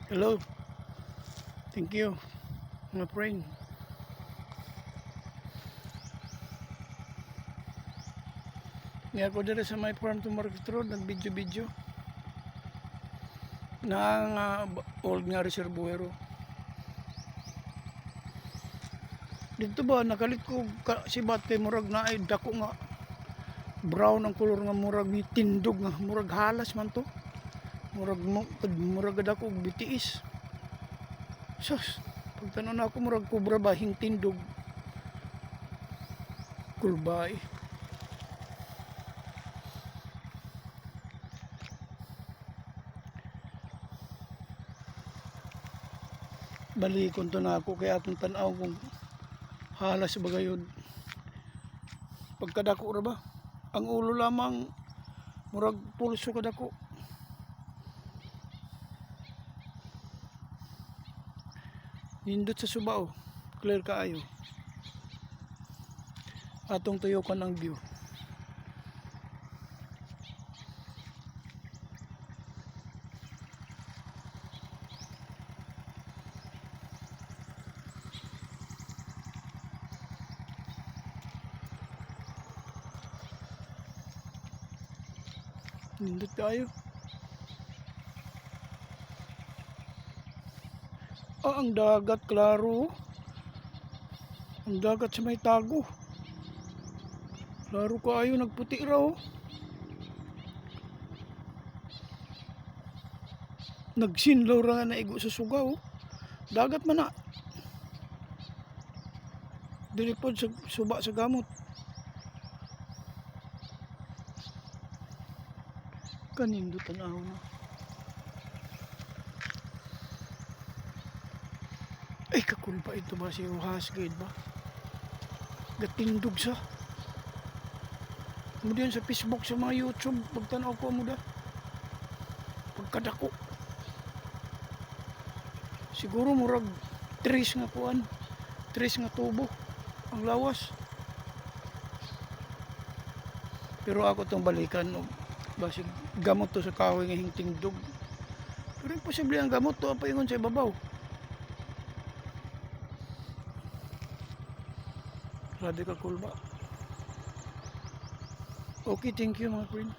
Hello, thank you, my friend. Nga ako dito sa my farm to market road, nag-video-video ng old nga reservoir. Dito ba, nakalit ko si bat kay murag na ay dako nga brown ang kulor nga murag ni tindog nga murag halas man to. Murag dako bitiis. Sus, pagtanon ako murag kubra ba hing tindog. Kulbay. Balikon to na ako kaya atong tanaw kung halas bagayod. Pagkadako ra ba? Ang ulo lamang murag pulso kadako. Nindot sa subaw, clear kaayo. Atong tuyokan ang view. Nindot kaayo. Ang dagat klaro. Ang dagat sa may tago. Klaro kaayo, nagputi raw. Nagsinlaw ra nga naigo sa sugaw. Dagat man na. Dilipod sa suba sa gamot. Kanindot tanaw na. Ay kakul pa ito ba si Uhas gate ba? Gatindog sa. Kemudian sa Facebook sa mga YouTube pagtanaw ko mo da. Pagkadako. Siguro murag tres nga kuan. Tres nga tubo ang lawas. Pero ako tong balikan no. Basig gamot to sa kahoy nga hingtingdog. Pero imposible ang gamot to apa ingon sa ibabaw. Grabe ka cool ba? Okay, thank you mga friend.